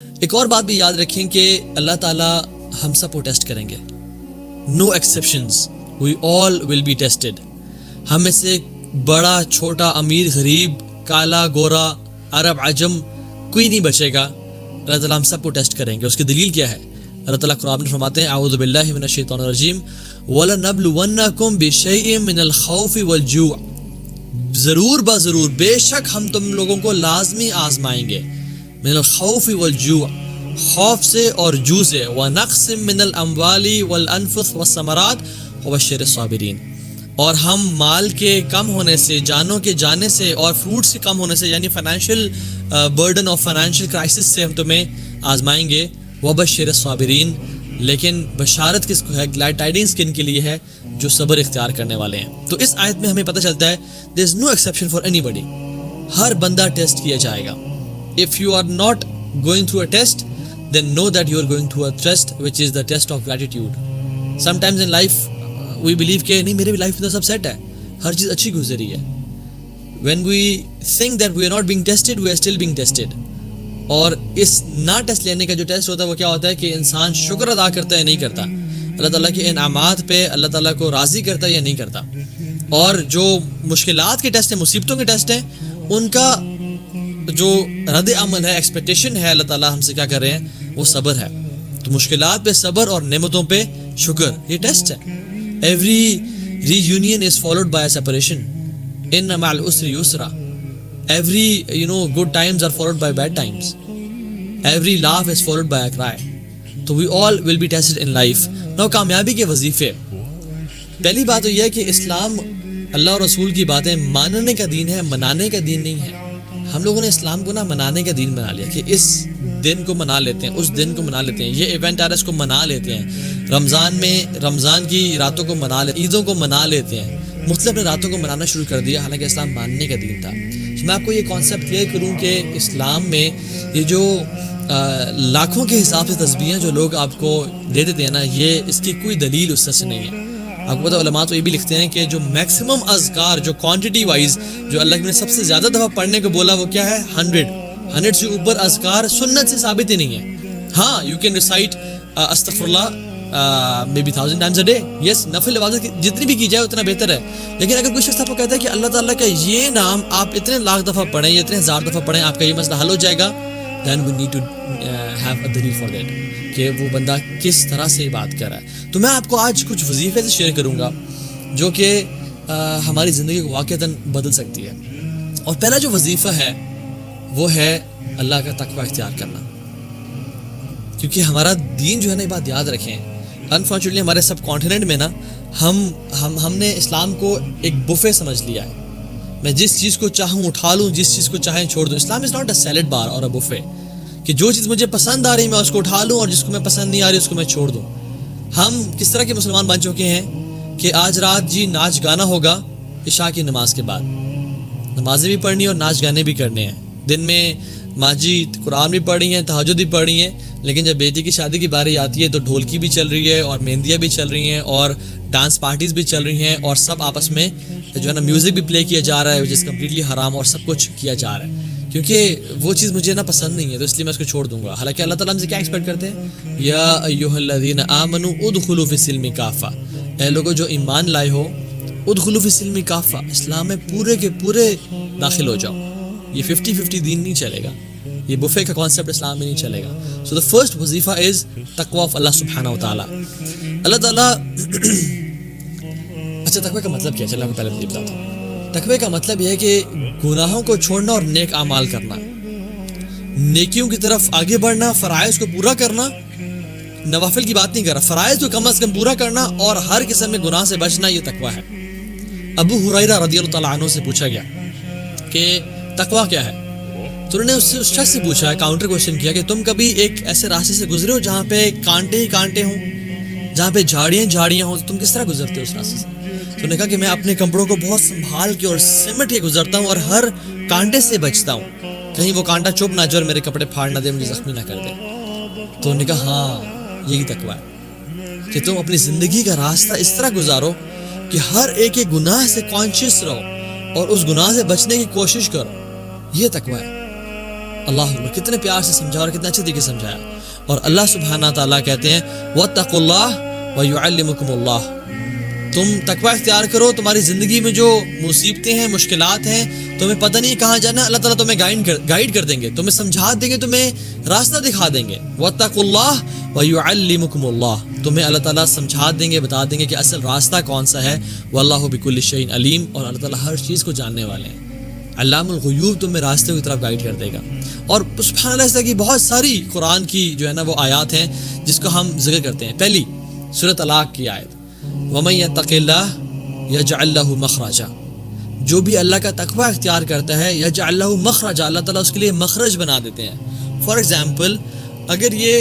ایک اور بات بھی یاد رکھیں کہ اللہ تعالیٰ ہم سب کو ٹیسٹ کریں گے. No exceptions, we all will be tested. ہم میں سے بڑا چھوٹا, امیر غریب, کالا گورا, عرب عجم, کوئی نہیں بچے گا. اللہ تعالیٰ ہم سب کو ٹیسٹ کریں گے. اس کی دلیل کیا ہے؟ اللہ تعالیٰ قرآن میں فرماتے ہیں اعوذ باللہ من الشیطان الرجیم وَلَنَبْلُوَنَّكُمْ بِشَيْءٍ مِّنَ الْخَوْفِ وَالْجُوعِ. ضرور بضرور بے شک ہم تم لوگوں کو لازمی آزمائیں گے. من الخوف والجوع, خوف سے اور جو سے. وَنَقْصٍ مِّنَ الْأَمْوَالِ وَالْأَنفُسِ وَالثَّمَرَاتِ وَبَشِّرِ الصَّابِرِينَ. اور ہم مال کے کم ہونے سے, جانوں کے جانے سے اور فروٹس کے کم ہونے سے, یعنی فائنینشیل برڈن اور فائنینشیل کرائسس سے ہم تمہیں آزمائیں گے. وَبَشِّرِ الصَّابِرِينَ. لیکن بشارت کس کو ہے؟ گلیڈ ٹائڈنگس کن کے لیے ہے؟ جو صبر اختیار کرنے والے ہیں. تو اس آیت میں ہمیں پتہ چلتا ہے there is no exception for anybody. ہر بندہ ٹیسٹ کیا جائے گا. If you are not going through a test, then know that you are going through a test which is the test of gratitude. Sometimes in life we believe کہ نہیں میرے life میں تو سب set ہے, ہر چیز اچھی گزری ہے. When we think that we are not being tested, we are still being tested. اور اس نہ ٹیسٹ لینے کا جو ٹیسٹ ہوتا ہے وہ کیا ہوتا ہے کہ انسان شکر ادا کرتا ہے یا نہیں کرتا, اللہ تعالیٰ کے انعامات پہ اللہ تعالیٰ کو راضی کرتا ہے یا نہیں کرتا. اور جو مشکلات کے ٹیسٹ ہیں, مصیبتوں کے ٹیسٹ ہیں, ان کا جو رد عمل ہے, ایکسپیکٹیشن ہے, اللہ تعالیٰ ہم سے کیا کر رہے ہیں, وہ صبر ہے. تو مشکلات پہ صبر اور نعمتوں پہ شکر, یہ ٹیسٹ ہے. Every reunion is followed by separation. ان مع العسر یسرا. Every good times are followed by bad times. Every laugh is followed by a cry. تو we all will be tested in life. Now کامیابی کے وظیفے. پہلی بات تو یہ ہے کہ اسلام اللہ اور رسول کی باتیں ماننے کا دین ہے, منانے کا دین نہیں ہے. ہم لوگوں نے اسلام کو منانے کا دین بنا لیا کہ اس دن کو منا لیتے ہیں, اس دن کو منا لیتے ہیں, یہ ایونٹ آ رہا ہے اس کو منا لیتے ہیں. رمضان میں رمضان کی راتوں کو منا لیتے ہیں, عیدوں کو منا لیتے ہیں, مختلف راتوں کو منانا شروع کر دیا, حالانکہ اسلام ماننے کا دین تھا. میں آپ کو یہ کانسیپٹ کلیئر کروں کہ اسلام میں یہ جو لاکھوں کے حساب سے تسبیحیں جو لوگ آپ کو دے دیتے ہیں نا, یہ اس کی کوئی دلیل اس سے نہیں ہے. آپ کو پتہ علماء تو یہ بھی لکھتے ہیں کہ جو میکسیمم اذکار, جو کوانٹٹی وائز جو اللہ نے سب سے زیادہ دفعہ پڑھنے کو بولا وہ کیا ہے؟ 100 سے اوپر اذکار سنت سے ثابت ہی نہیں ہے. ہاں یو کین ریسائٹ استغفر اللہ maybe 1000 times a day. yes, نفل عبادت جتنی بھی کی جائے اتنا بہتر ہے. لیکن اگر کوئی شخص آپ کو کہتا ہے کہ اللہ تعالیٰ کا یہ نام آپ اتنے لاکھ دفعہ پڑھیں یا اتنے ہزار دفعہ پڑھیں آپ کا یہ مسئلہ حل ہو جائے گا, then we need to have a دلیل for that کہ وہ بندہ کس طرح سے بات کر رہا ہے. تو میں آپ کو آج کچھ وظیفے سے شیئر کروں گا جو کہ ہماری زندگی کو واقعتاً بدل سکتی ہے. اور پہلا جو وظیفہ ہے وہ ہے اللہ کا تقوی اختیار کرنا. کیونکہ ہمارا دین جو ہے نا, یہ بات یاد رکھیں, انفارچونیٹلی ہمارے سب کانٹیننٹ میں نا ہم نے اسلام کو ایک بفے سمجھ لیا ہے. میں جس چیز کو چاہوں اٹھا لوں, جس چیز کو چاہیں چھوڑ دوں. اسلام از ناٹ اے سیلڈ بار اور اے بفے کہ جو چیز مجھے پسند آ رہی میں اس کو اٹھا لوں اور جس کو میں پسند نہیں آ رہی اس کو میں چھوڑ دوں. ہم کس طرح کے مسلمان بن چکے ہیں کہ آج رات جی ناچ گانا ہوگا عشاء کی نماز کے بعد, نمازیں بھی پڑھنی اور ناچ گانے بھی کرنے ہیں. دن میں ماں جی قرآن بھی پڑھ رہی ہیں, تہجد بھی پڑھ رہی ہیں, لیکن جب بیٹی کی شادی کی باری آتی ہے تو ڈھولکی بھی چل رہی ہے اور مہندیاں بھی چل رہی ہیں اور ڈانس پارٹیز بھی چل رہی ہیں اور سب آپس میں جو ہے نا میوزک بھی پلے کیا جا رہا ہے, جس کمپلیٹلی حرام, اور سب کچھ کیا جا رہا ہے کیونکہ وہ چیز مجھے نا پسند نہیں ہے, تو اس لیے میں اس کو چھوڑ دوں گا. حالانکہ اللہ تعالیٰ ہم سے کیا ایکسپیکٹ کرتے ہیں, یا ایھا الذین آمنوا ادخلوا فی السلم کافہ, اے لوگوں جو ایمان لائے ہو, ادخلوا فی السلم کافہ, اسلام میں پورے کے پورے داخل ہو جاؤ. یہ 50-50 دین نہیں چلے گا, یہ بفے کا کانسیپٹ اسلام میں نہیں چلے گا. سو دا فرسٹ وظیفہ از تقوی آف اللہ سبحانہ و تعالیٰ. اللہ تعالیٰ اچھا تقوی کا مطلب کیا ہے, چلو میں پہلے بتاتا ہوں. تقوی کا مطلب یہ ہے کہ گناہوں کو چھوڑنا اور نیک اعمال کرنا, نیکیوں کی طرف آگے بڑھنا, فرائض کو پورا کرنا. نوافل کی بات نہیں کر رہا, فرائض کو کم از کم پورا کرنا اور ہر قسم میں گناہ سے بچنا, یہ تقوی ہے. ابو ہریرہ رضی اللہ تعالیٰ عنہ سے پوچھا گیا کہ تقوی کیا ہے, تو انہوں نے اس شخص سے پوچھا, کاؤنٹر کوشچن کیا کہ تم کبھی ایک ایسے راستے سے گزرے ہو جہاں پہ کانٹے ہی کانٹے ہوں, جہاں پہ جھاڑیاں ہوں, تو تم کس طرح گزرتے ہو اس راستے سے؟ تو انہوں نے کہا کہ میں اپنے کپڑوں کو بہت سنبھال کے اور سمٹ کے گزرتا ہوں اور ہر کانٹے سے بچتا ہوں, کہیں وہ کانٹا چوب نہ جائے اور میرے کپڑے پھاڑ نہ دے, مجھے زخمی نہ کر دے. تو انہوں نے کہا ہاں یہی تقوی ہے کہ تم اپنی زندگی کا راستہ اس طرح گزارو کہ ہر ایک گناہ سے کانشیس رہو اور اس گناہ سے بچنے کی کوشش کرو, یہ تقوی ہے. اللہ کتنے پیار سے سمجھا اور کتنے اچھے طریقے سے سمجھایا. اور اللہ سبحانہ تعالیٰ کہتے ہیں وَاتَّقُوا اللَّهَ وَيُعَلِّمُكُمُ اللَّهُ، تم تقوی اختیار کرو. تمہاری زندگی میں جو مصیبتیں ہیں، مشکلات ہیں، تمہیں پتہ نہیں کہاں جانا، اللہ تعالیٰ تمہیں گائیڈ کر دیں گے، تمہیں سمجھا دیں گے، تمہیں راستہ دکھا دیں گے. وَاتَّقُوا اللَّهَ وَيُعَلِّمُكُمُ اللَّهُ، تمہیں اللہ تعالیٰ سمجھا دیں گے، بتا دیں گے کہ اصل راستہ کون سا ہے. وَاللَّهُ بِكُلِّ شَيْءٍ عَلِيمٌ، اور اللہ تعالیٰ ہر چیز کو جاننے والے ہیں. علام الغیوب تمہیں راستے کی طرف گائیڈ کر دے گا. اور سبحان اللہ، اس طرح کی بہت ساری قرآن کی جو ہے نا وہ آیات ہیں جس کو ہم ذکر کرتے ہیں. پہلی سورۃ طلاق کی آیت وَمَن يَتَّقِ اللَّهَ يَجْعَل لَّهُ مَخْرَجًا، جو بھی اللہ کا تقوی اختیار کرتا ہے يَجْعَل لَّهُ مَخْرَجًا، اللہ تعالیٰ اس کے لیے مخرج بنا دیتے ہیں. فار ایگزامپل، اگر یہ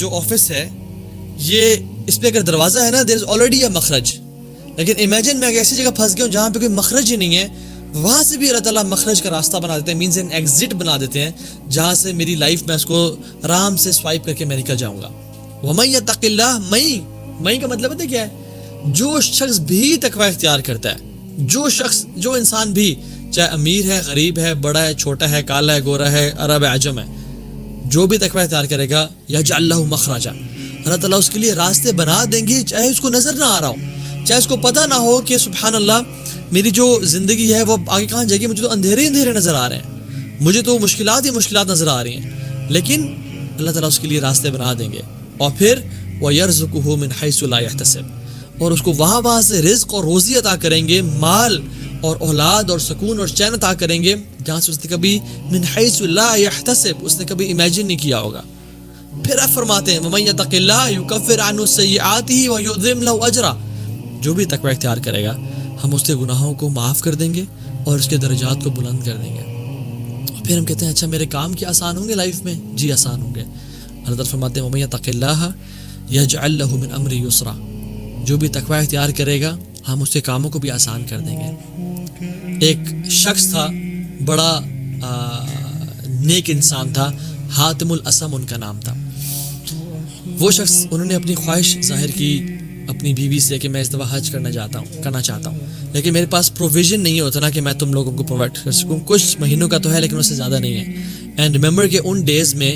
جو آفس ہے، یہ اس پہ اگر دروازہ ہے نا، دیر از آلریڈی اے مخرج. لیکن امیجن میں اگر ایسی جگہ پھنس گیا ہوں جہاں پہ کوئی مخرج ہی نہیں ہے، وہاں سے بھی اللہ تعالیٰ مخرج کا راستہ بنا دیتے ہیں، مینز این ایگزٹ بنا دیتے ہیں جہاں سے میری لائف میں اس کو آرام سے سوائپ کر کے میں نکل جاؤں گا. وَمَن يَتَّقِ اللَّهَ، مئی کا مطلب ہے کیا ہے؟ جو شخص بھی تقوی اختیار کرتا ہے، جو انسان بھی، چاہے امیر ہے، غریب ہے، بڑا ہے، چھوٹا ہے، کالا ہے، گورا ہے، عرب ہے، عجم ہے، جو بھی تقوی اختیار کرے گا يَجْعَل لَّهُ مَخْرَجًا، اللہ تعالیٰ اس کے لیے راستے بنا دیں گے، چاہے اس کو نظر نہ آ رہا ہو، چاہے اس کو پتہ نہ ہو کہ سبحان اللہ میری جو زندگی ہے وہ آگے کہاں جائے گی، مجھے تو اندھیرے نظر آ رہے ہیں، مجھے تو مشکلات ہی مشکلات نظر آ رہی ہیں، لیکن اللہ تعالیٰ اس کے لیے راستے بنا دیں گے. اور پھر وَيَرْزُقُهُ مِنْ حَيْثُ لَا يَحْتَسِبُ، اور اس کو وہاں سے رزق اور روزی عطا کریں گے، مال اور اولاد اور سکون اور چین عطا کریں گے جہاں سے اس نے کبھی من حیث لا يحتسب، اس نے کبھی امیجن نہیں کیا ہوگا. پھر آپ فرماتے ہیں وَمَن يَتَقِ اللَّهَ يُكَفِّرْ عَنْهُ سَيِّئَاتِهِ وَيُعْظِمْ لَهُ أَجْرًا، جو بھی تقوی اختیار کرے گا ہم اس کے گناہوں کو معاف کر دیں گے اور اس کے درجات کو بلند کر دیں گے. پھر ہم کہتے ہیں اچھا میرے کام کیا آسان ہوں گے لائف میں؟ جی آسان ہوں گے. اللہ تعالیٰ فرماتے ہیں وَمَن يَتَقِ اللَّهَ يَجْعَل لَّهُ مِنْ أَمْرِهِ يُسْرًا، جو بھی تقوی اختیار کرے گا ہم اس کے کاموں کو بھی آسان کر دیں گے. ایک شخص تھا، بڑا نیک انسان تھا، حاتم الاسم ان کا نام تھا. وہ شخص، انہوں نے اپنی خواہش ظاہر کی اپنی بیوی سے کہ میں اس دفعہ حج کرنا چاہتا ہوں، لیکن میرے پاس پروویژن نہیں ہوتا نا کہ میں تم لوگوں کو پرووائڈ کر سکوں. کچھ مہینوں کا تو ہے لیکن اس سے زیادہ نہیں ہے. اینڈ ریممبر کہ ان ڈیز میں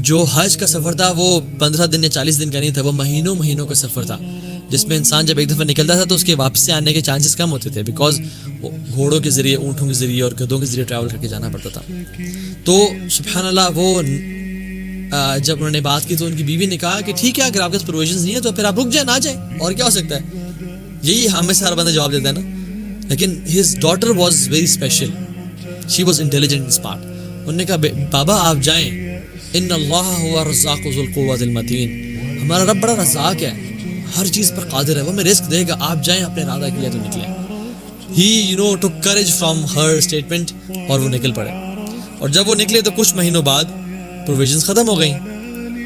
جو حج کا سفر تھا وہ 15 دن یا 40 دن کا نہیں تھا، وہ مہینوں کا سفر تھا، جس میں انسان جب ایک دفعہ نکلتا تھا تو اس کے واپس سے آنے کے چانسز کم ہوتے تھے، بیکاز گھوڑوں کے ذریعے، اونٹوں کے ذریعے اور گدھوں کے ذریعے ٹریول کر کے جانا پڑتا تھا. تو سبحان اللہ، وہ جب انہوں نے بات کی تو ان کی بیوی نے کہا کہ ٹھیک ہے اگر آپ کے پاس پروویژنز نہیں ہے تو پھر آپ رک جائیں، نہ جائیں، اور کیا ہو سکتا ہے. یہی ہمیں سے ہر بندہ جواب دیتا ہے نا. لیکن his daughter was very special, she was intelligent and smart. انہوں نے کہا بابا آپ جائیں، ان اللہ هو الرزاق ذو القوۃ المتین، ہمارا رب بڑا رزاق ہے، ہر چیز پر قادر ہے، وہ ہمیں رزق دے گا، آپ جائیں اپنے ارادہ کے لیے تو نکلیں. ہی took courage from her statement اور وہ نکل پڑے. اور جب وہ نکلے تو کچھ مہینوں بعد پروویژنز ختم ہو گئیں.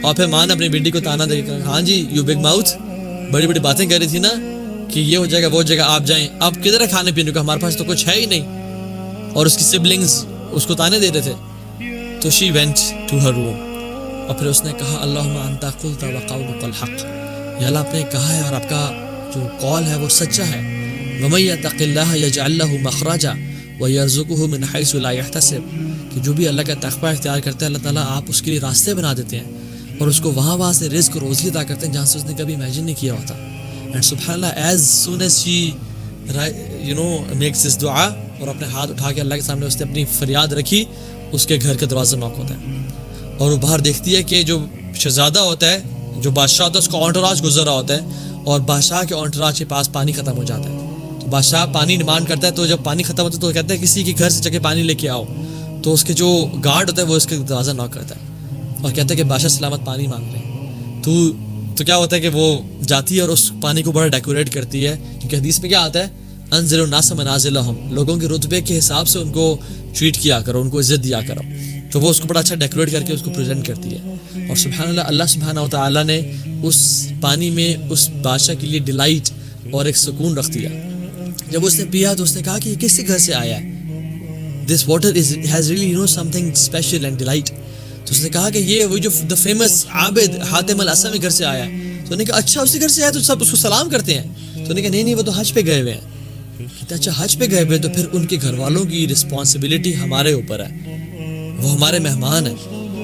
اور پھر ماں نے اپنی بیٹی کو تانا دے کر ہاں جی یو بگ ماؤتھ، بڑی بڑی باتیں کر رہی تھی نا کہ یہ ہو جائے گا وہ ہو جائے گا، آپ جائیں، اب کدھر ہے کھانے پینے کو، ہمارے پاس تو کچھ ہے ہی نہیں. اور اس کی سبلنگز اس کو تانے دے رہے تھے. تو شی وینٹ ٹو ہر روم، اور پھر اس نے کہا اللہم انت قلت وقولک الحق، یا اللہ آپ نے کہا ہے اور آپ کا جو قول ہے وہ سچا ہے. ومن یتق اللہ یجعل لہ مخرجا ویرزقہ من حیث لا یحتسب، کہ جو بھی اللہ کا تقوی اختیار کرتا ہے اللہ تعالیٰ آپ اس کے لیے راستے بنا دیتے ہیں اور اس کو وہاں سے رزق و روزی عطا کرتے ہیں جہاں سے اس نے کبھی امیجن نہیں کیا ہوتا. اینڈ سبحان اللہ، as soon as she makes this دعا، اور اپنے ہاتھ اٹھا کے اللہ کے سامنے اس نے اپنی فریاد رکھی، اس کے گھر کا دروازہ نوک ہوتا ہے اور وہ باہر دیکھتی ہے کہ جو شہزادہ ہوتا ہے، جو بادشاہ ہوتا ہے، اس کا انٹوراج گزر رہا ہوتا ہے اور بادشاہ کے انٹوراج کے پاس پانی ختم ہو جاتا ہے. تو بادشاہ پانی ڈیمانڈ کرتا ہے، تو جب پانی ختم ہوتا ہے تو کہتا ہے کسی کے گھر سے جا کے پانی لے کے آؤ. تو اس کے جو گارڈ ہوتا ہے وہ اس کے دروازہ نوک کرتا ہے اور کہتا ہے کہ بادشاہ سلامت پانی مانگ رہے ہیں. تو کیا ہوتا ہے کہ وہ جاتی ہے اور اس پانی کو بڑا ڈیکوریٹ کرتی ہے، کیونکہ حدیث میں کیا آتا ہے انزل الناس منازلہم، لوگوں کے رتبے کے حساب سے ان کو ٹریٹ کیا کرو، ان کو عزت دیا کرو. تو وہ اس کو بڑا اچھا ڈیکوریٹ کر کے اس کو پریزنٹ کرتی ہے. اور سبحان اللہ، اللہ سبحانہ و تعالیٰ نے اس پانی میں اس بادشاہ کے لیے ڈیلائٹ اور ایک سکون رکھ دیا. جب اس نے پیا تو اس نے کہا کہ یہ کس کے گھر سے آیا ہے، this water has really some thing special and delight. تو اس نے کہا کہ یہ وہی جو دا فیمس عابد حاتم الاسم کے گھر سے آیا ہے. تو انہوں نے کہا اچھا اسی گھر سے آیا، تو سب اس کو سلام کرتے ہیں. تو انہوں نے کہا نہیں وہ تو حج پہ گئے ہوئے ہیں. کہتے اچھا حج پہ گئے ہوئے تو پھر ان کے گھر والوں کی رسپانسبلٹی ہمارے اوپر ہے. وہ ہمارے مہمان ہیں.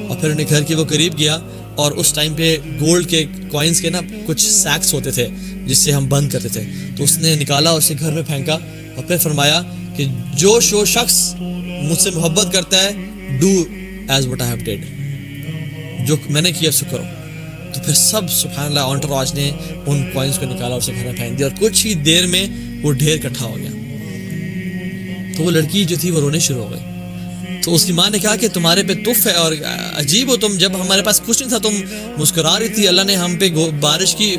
اور پھر انہیں گھر کے وہ قریب گیا اور اس ٹائم پہ گولڈ کے کوائنس کے نا کچھ سیکس ہوتے تھے جس سے ہم بند کرتے تھے, تو اس نے نکالا اور اسے گھر میں پھینکا اور پھر فرمایا کہ جو شخص مجھ سے محبت کرتا ہے do as what I have did, جو میں نے کیا سو کرو. تو پھر سب سبحان اللہ انٹراج نے ان کوائنس کو نکالا اور اسے گھر میں پھینک دیا اور کچھ ہی دیر میں وہ ڈھیر اکٹھا ہو گیا. تو وہ لڑکی جو تھی وہ رونے شروع ہو گئی. تو اس کی ماں نے کہا کہ تمہارے پہ تف ہے اور عجیب ہو تم, جب ہمارے پاس کچھ نہیں تھا تم مسکرا رہی تھی, اللہ نے ہم پہ بارش کی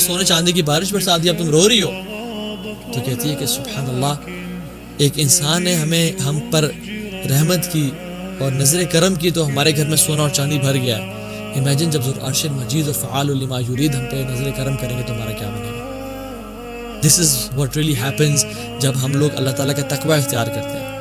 سونے چاندی کی بارش برسا دی, اب تم رو رہی ہو. تو کہتی ہے کہ سبحان اللہ, ایک انسان نے ہم پر رحمت کی اور نظر کرم کی تو ہمارے گھر میں سونا اور چاندی بھر گیا ہے. امیجن جب ذو العرش مجید اور فعال لما یرید ہم پہ نظر کرم کریں گے تو ہمارا کیا بنے گا. دس از واٹ ریئلی ہیپنز جب ہم لوگ اللہ تعالیٰ کا تقوی اختیار کرتے ہیں.